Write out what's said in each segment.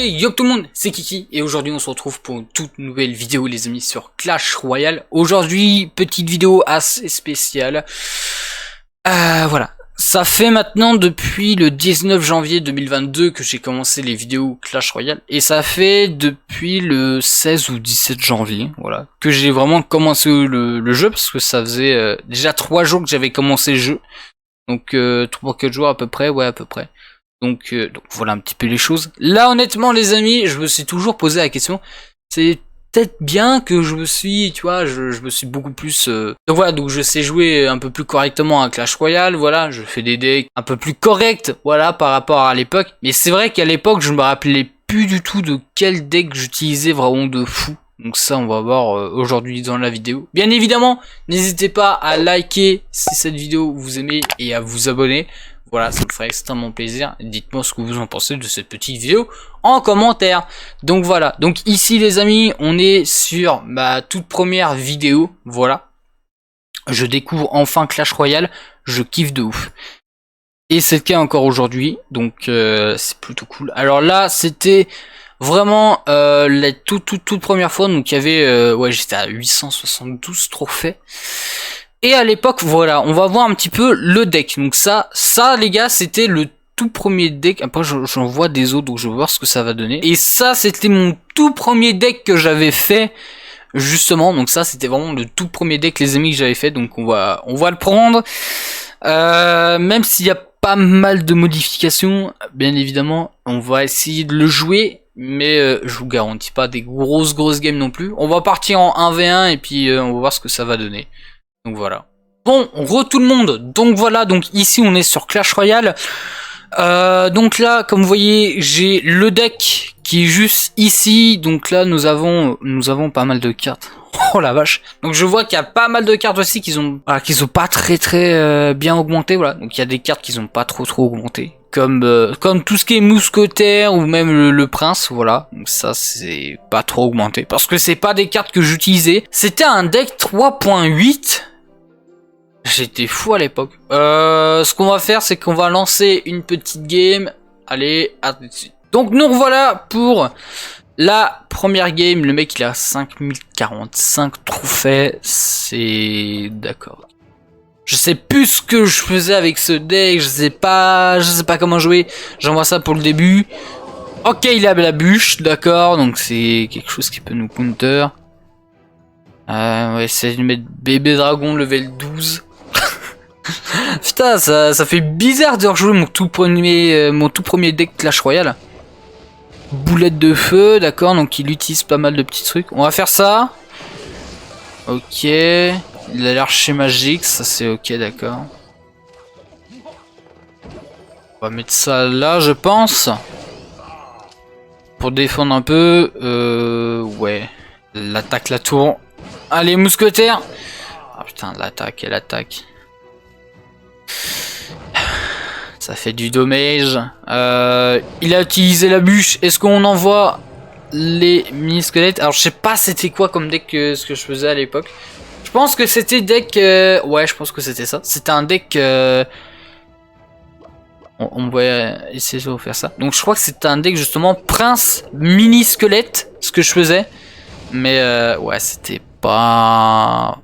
Yo tout le monde, c'est Kiki et aujourd'hui on se retrouve pour une toute nouvelle vidéo les amis sur Clash Royale. Aujourd'hui, petite vidéo assez spéciale. Voilà, ça fait maintenant depuis le 19 janvier 2022 que j'ai commencé les vidéos Clash Royale. Et ça fait depuis le 16 ou 17 janvier, voilà, que j'ai vraiment commencé le jeu. Parce que ça faisait déjà 3 jours que j'avais commencé le jeu. Donc 3-4 jours à peu près, ouais à peu près. Donc voilà un petit peu les choses. Là honnêtement les amis, je me suis toujours posé la question. C'est peut-être bien que je me suis, tu vois, je me suis beaucoup plus... Donc voilà, donc je sais jouer un peu plus correctement à Clash Royale, voilà. Je fais des decks un peu plus corrects, voilà, par rapport à l'époque. Mais c'est vrai qu'à l'époque, je me rappelais plus du tout de quel deck j'utilisais vraiment de fou. Donc ça, on va voir aujourd'hui dans la vidéo. Bien évidemment, n'hésitez pas à liker si cette vidéo vous aimez et à vous abonner. Voilà, ça me ferait extrêmement plaisir. Dites-moi ce que vous en pensez de cette petite vidéo en commentaire. Donc voilà, donc ici les amis, on est sur ma toute première vidéo. Voilà, je découvre enfin Clash Royale, je kiffe de ouf. Et c'est le cas encore aujourd'hui, donc c'est plutôt cool. Alors là, c'était vraiment la toute première fois, donc il y avait, ouais, j'étais à 872 trophées. Et à l'époque, voilà, on va voir un petit peu le deck. Donc ça les gars, c'était le tout premier deck. Après, j'en vois des autres, donc je vais voir ce que ça va donner. Et ça, c'était mon tout premier deck que j'avais fait, justement. Donc ça, c'était vraiment le tout premier deck, les amis, que j'avais fait. Donc on va le prendre. Même s'il y a pas mal de modifications, bien évidemment, on va essayer de le jouer. Mais je vous garantis pas des grosses games non plus. On va partir en 1v1 et puis on va voir ce que ça va donner. Donc voilà. Bon, tout le monde. Donc voilà, donc ici on est sur Clash Royale. Donc là, comme vous voyez, j'ai le deck qui est juste ici. Donc là, nous avons pas mal de cartes. Oh la vache. Donc je vois qu'il y a pas mal de cartes aussi qui sont pas très bien augmentées. Voilà. Donc il y a des cartes qui sont pas trop augmentées. Comme tout ce qui est mousquetaire ou même le prince, voilà. Donc ça c'est pas trop augmenté parce que c'est pas des cartes que j'utilisais. C'était un deck 3.8. J'étais fou à l'époque. Ce qu'on va faire, c'est qu'on va lancer une petite game. Allez, à tout de suite. Donc nous revoilà pour la première game. Le mec il a 5045 trophées. C'est d'accord. Je sais plus ce que je faisais avec ce deck. Je sais pas comment jouer. J'envoie ça pour le début. Ok, il a la bûche, d'accord. Donc c'est quelque chose qui peut nous counter. On va essayer de mettre bébé dragon level 12. Putain, ça fait bizarre de rejouer mon tout premier deck Clash Royale. Boulette de feu, d'accord, donc il utilise pas mal de petits trucs. On va faire ça. Ok, il a l'archer magique, ça c'est ok, d'accord. On va mettre ça là, je pense. Pour défendre un peu. Ouais, l'attaque, la tour. Allez, mousquetaire. Ah putain, l'attaque et l'attaque. Ça fait du dommage. Il a utilisé la bûche. Est-ce qu'on envoie les mini-squelettes? Alors je sais pas c'était quoi comme deck ce que je faisais à l'époque. Je pense que c'était deck... ouais, je pense que c'était ça. C'était un deck... on va essayer de faire ça. Donc je crois que c'était un deck justement prince mini-squelette. Ce que je faisais. Mais ouais, c'était pas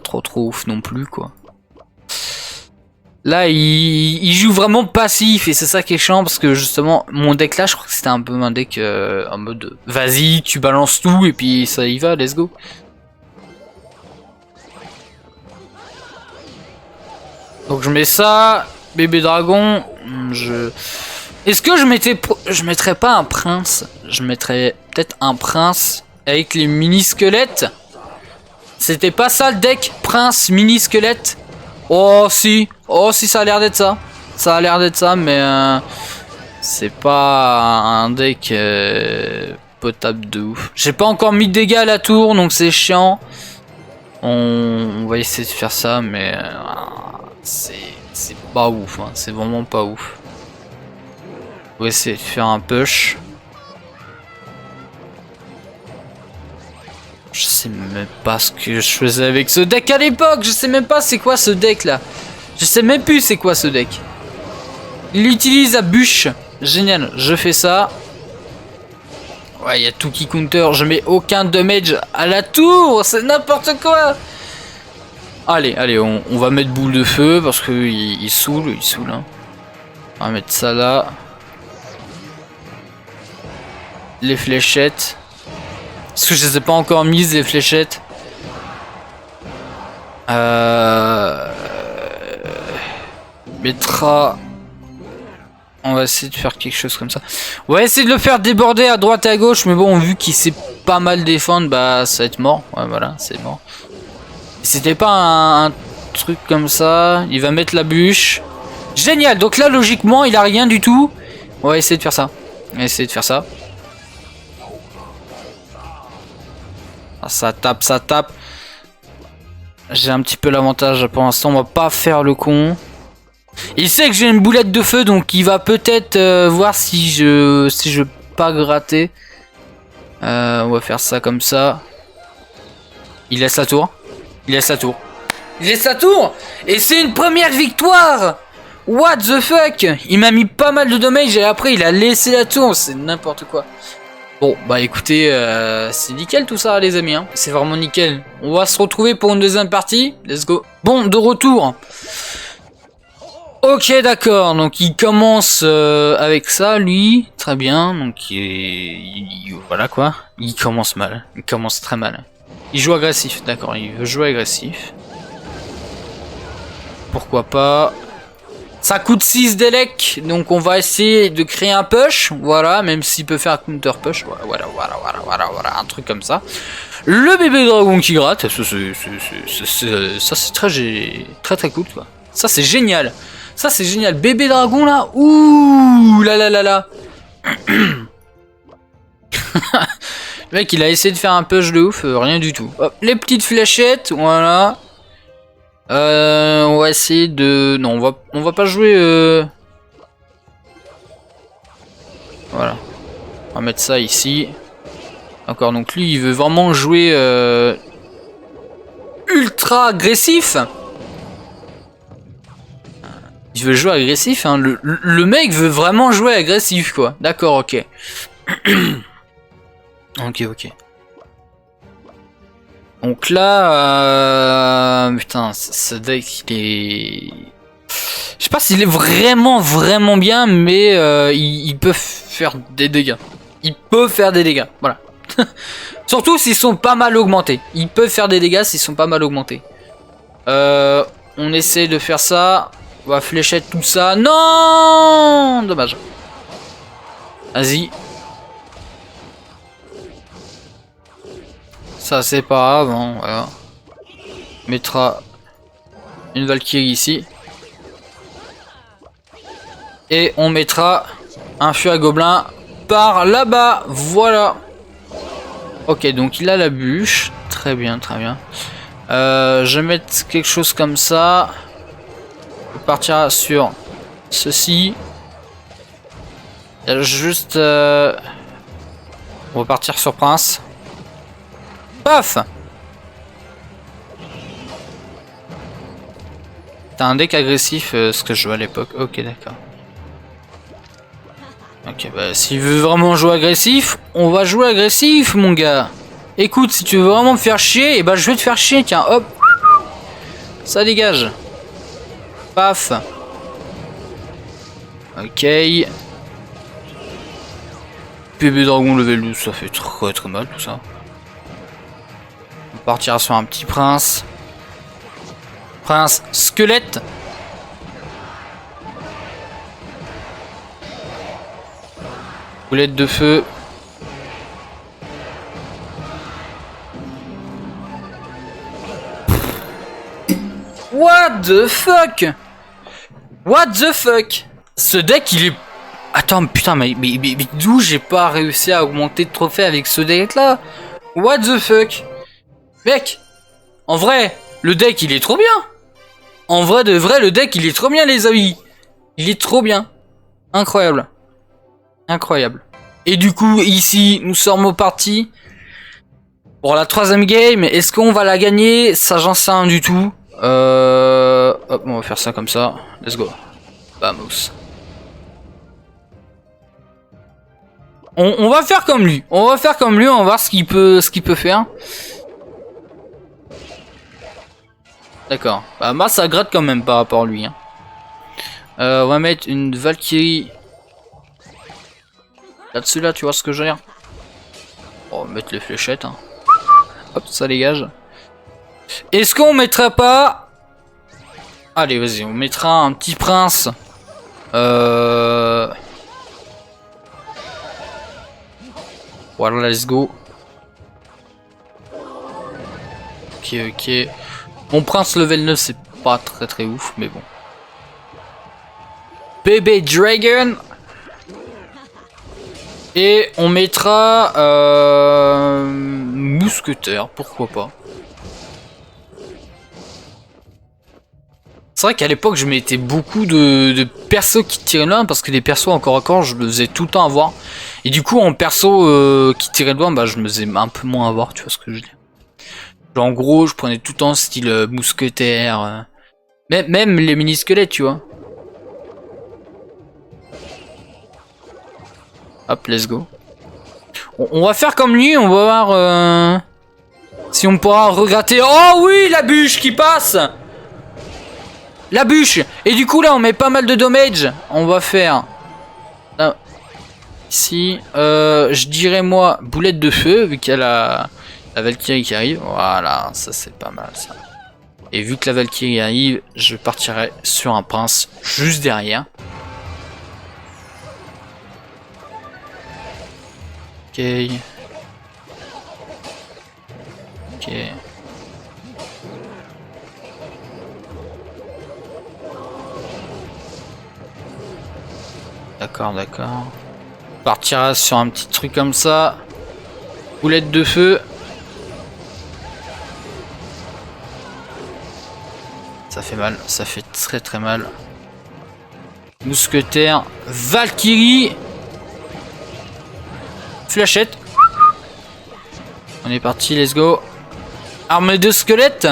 trop ouf non plus quoi. Là, il joue vraiment passif et c'est ça qui est chiant parce que justement, mon deck là, je crois que c'était un peu un deck en mode vas-y, tu balances tout et puis ça y va, let's go. Donc je mets ça, bébé dragon. Est-ce que je mettrais pas un prince? Je mettrais peut-être un prince avec les mini squelettes. C'était pas ça le deck prince mini squelette? Oh si ça a l'air d'être ça. Ça a l'air d'être ça mais c'est pas un deck potable de ouf. J'ai pas encore mis de dégâts à la tour donc c'est chiant. On va essayer de faire ça mais c'est pas ouf hein. C'est vraiment pas ouf. On va essayer de faire un push. Je sais même pas ce que je faisais avec ce deck à l'époque. Je sais même pas c'est quoi ce deck là. Je sais même plus c'est quoi ce deck. Il utilise la bûche. Génial, je fais ça. Ouais, il y a tout qui counter. Je mets aucun damage à la tour. C'est n'importe quoi. Allez, allez, on va mettre boule de feu parce que il saoule, hein. On va mettre ça là. Les fléchettes. Parce que je les ai pas encore mises, les fléchettes. Mettra. On va essayer de faire quelque chose comme ça. On va essayer de le faire déborder à droite et à gauche. Mais bon, vu qu'il sait pas mal défendre, bah ça va être mort. Ouais, voilà, c'est mort. C'était pas un truc comme ça. Il va mettre la bûche. Génial. Donc là, logiquement, il a rien du tout. On va essayer de faire ça. On va essayer de faire ça. Ah, ça tape, ça tape. J'ai un petit peu l'avantage pour l'instant. On va pas faire le con. Il sait que j'ai une boulette de feu, donc il va peut-être voir si je peux pas gratter. On va faire ça comme ça. Il laisse la tour. Il laisse la tour. Il laisse la tour. Et c'est une première victoire. What the fuck. Il m'a mis pas mal de damage et après il a laissé la tour. C'est n'importe quoi. Bon, bah écoutez, c'est nickel tout ça les amis. Hein. C'est vraiment nickel. On va se retrouver pour une deuxième partie. Let's go. Bon, de retour. Ok, d'accord. Donc il commence avec ça, lui. Très bien. Donc voilà quoi. Il commence mal. Il commence très mal. Il joue agressif. D'accord, il veut jouer agressif. Pourquoi pas. Ça coûte 6 d'élec. Donc on va essayer de créer un push. Voilà, même s'il peut faire un counter push. Voilà. Un truc comme ça. Le bébé dragon qui gratte. Ça c'est très cool quoi. Ça c'est génial. Ça c'est génial, bébé dragon là. Ouh là. Le mec il a essayé de faire un push de ouf, rien du tout. Hop, les petites fléchettes, voilà. On va essayer de... Non, on va pas jouer... Voilà. On va mettre ça ici. D'accord, donc lui il veut vraiment jouer ultra agressif. Il veut jouer agressif, hein. Le mec veut vraiment jouer agressif, quoi. D'accord, ok. Ok. Donc là, putain, ce deck, il est... Je sais pas s'il est vraiment bien, mais il peut faire des dégâts. Il peut faire des dégâts, voilà. Surtout s'ils sont pas mal augmentés. Il peut faire des dégâts s'ils sont pas mal augmentés. On essaie de faire ça. On va fléchette tout ça. Non, dommage. Vas-y. Ça c'est pas grave. Hein, voilà. On mettra une Valkyrie ici. Et on mettra un feu à gobelin par là-bas. Voilà. Ok, donc il a la bûche. Très bien. Je vais mettre quelque chose comme ça. On partira sur ceci. Juste... On va partir sur Prince. Paf. T'as un deck agressif, ce que je jouais à l'époque. Ok, d'accord. Ok, bah s'il veut vraiment jouer agressif, on va jouer agressif, mon gars. Écoute, si tu veux vraiment me faire chier, et bah je vais te faire chier, tiens, hop. Ça dégage. Paf. Ok. Bébé dragon level 12, ça fait très mal tout ça. On partira sur un petit prince. Prince squelette. Boulette de feu. What the fuck? What the fuck? Ce deck il est... Attends putain mais d'où j'ai pas réussi à augmenter de trophées avec ce deck là? What the fuck? Mec, en vrai, le deck il est trop bien. En vrai de vrai, le deck il est trop bien les amis. Il est trop bien. Incroyable. Et du coup ici nous sommes au parti. Pour la troisième game, est-ce qu'on va la gagner? Ça j'en sais rien du tout. Hop, on va faire ça comme ça. Let's go. Vamos. On va faire comme lui. On va faire comme lui, on va voir ce qu'il peut faire. D'accord. Bah, moi, ça gratte quand même par rapport à lui. Hein. On va mettre une Valkyrie là-dessus, là, tu vois ce que je veux dire. On va mettre les fléchettes. Hein. Hop, ça dégage. Est-ce qu'on mettrait pas... Allez, vas-y, on mettra un petit prince. Voilà, let's go. Ok, ok. Mon prince level 9, c'est pas très ouf, mais bon. Bébé Dragon. Et on mettra mousquetaire, pourquoi pas. C'est vrai qu'à l'époque je mettais beaucoup de persos qui tiraient loin parce que les persos encore à corps je me faisais tout le temps avoir. Et du coup en perso qui tirait loin bah je me faisais un peu moins avoir, tu vois ce que je veux dire. Genre en gros je prenais tout le temps style mousquetaire. Même les mini squelettes tu vois. Hop let's go. On va faire comme lui, on va voir si on pourra regratter. Oh oui la bûche qui passe. La bûche. Et du coup là on met pas mal de damage. On va faire là, ici je dirais moi boulette de feu vu qu'il y a la Valkyrie qui arrive. Voilà, ça c'est pas mal ça. Et vu que la Valkyrie arrive, je partirai sur un prince juste derrière. Ok. Ok. D'accord, d'accord. On partira sur un petit truc comme ça. Boulette de feu. Ça fait mal, ça fait très mal. Mousquetaire, Valkyrie. Flashette. On est parti, let's go. Armée de squelettes.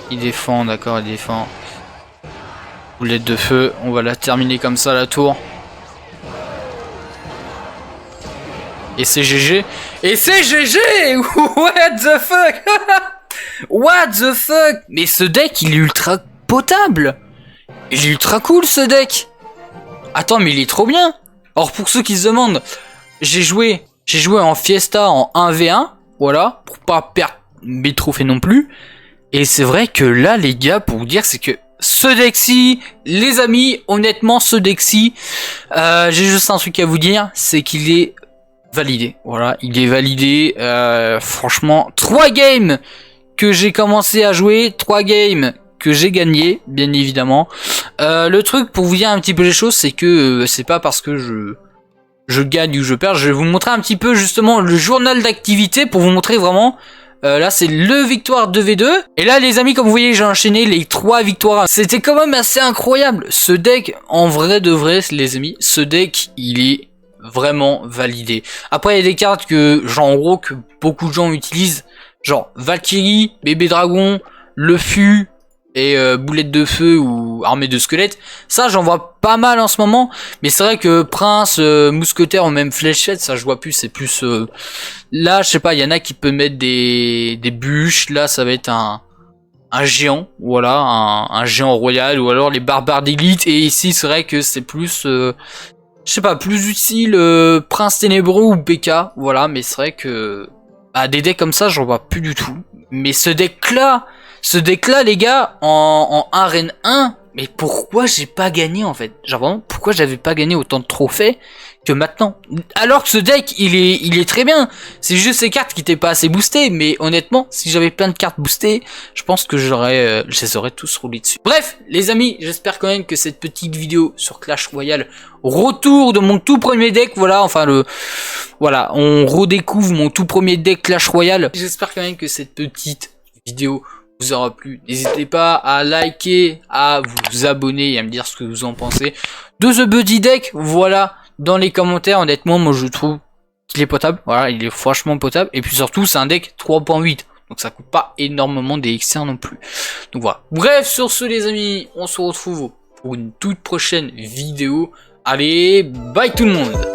Il défend, d'accord, il défend. Boulette de feu, on va la terminer comme ça la tour. Et c'est GG. Et c'est GG. What the fuck. What the fuck. Mais ce deck il est ultra potable. Il est ultra cool ce deck. Attends mais il est trop bien. Or pour ceux qui se demandent, j'ai joué en Fiesta en 1v1. Voilà, pour pas perdre mes trophées non plus. Et c'est vrai que là les gars, pour vous dire, c'est que ce deck-ci, les amis, honnêtement ce deck-ci, j'ai juste un truc à vous dire, c'est qu'il est validé. Voilà, il est validé. Franchement, 3 games que j'ai commencé à jouer, 3 games que j'ai gagné, bien évidemment. Le truc pour vous dire un petit peu les choses, c'est que c'est pas parce que je gagne ou je perds. Je vais vous montrer un petit peu justement le journal d'activité pour vous montrer vraiment. Là c'est le victoire 2v2. Et là les amis, comme vous voyez, j'ai enchaîné les 3 victoires. C'était quand même assez incroyable. Ce deck, en vrai de vrai les amis, ce deck il est vraiment validé. Après il y a des cartes que genre en gros que beaucoup de gens utilisent, genre Valkyrie, bébé dragon, le fût et boulette de feu ou armée de squelettes. Ça j'en vois pas mal en ce moment, mais c'est vrai que prince, mousquetaire ou même fléchette, ça je vois plus. C'est plus là je sais pas, il y en a qui peut mettre des bûches. Là ça va être un géant, voilà, un géant royal, ou alors les barbares d'élite. Et ici c'est vrai que c'est plus je sais pas, plus utile prince ténébreux ou PK, voilà. Mais c'est vrai que des decks comme ça j'en vois plus du tout. Mais ce deck là les gars, en arène 1, mais pourquoi j'ai pas gagné en fait? Genre vraiment, pourquoi j'avais pas gagné autant de trophées que maintenant? Alors que ce deck, il est très bien. C'est juste ces cartes qui étaient pas assez boostées, mais honnêtement, si j'avais plein de cartes boostées, je pense que je les aurais tous roulés dessus. Bref, les amis, j'espère quand même que cette petite vidéo sur Clash Royale, retour de mon tout premier deck, voilà, enfin voilà, on redécouvre mon tout premier deck Clash Royale. J'espère quand même que cette petite vidéo vous aura plu. N'hésitez pas à liker, à vous abonner et à me dire ce que vous en pensez de The Buddy Deck. Voilà, dans les commentaires. Honnêtement, moi je trouve qu'il est potable. Voilà, il est franchement potable. Et puis surtout, c'est un deck 3.8. Donc ça coûte pas énormément des XR non plus. Donc voilà. Bref, sur ce les amis, on se retrouve pour une toute prochaine vidéo. Allez, bye tout le monde!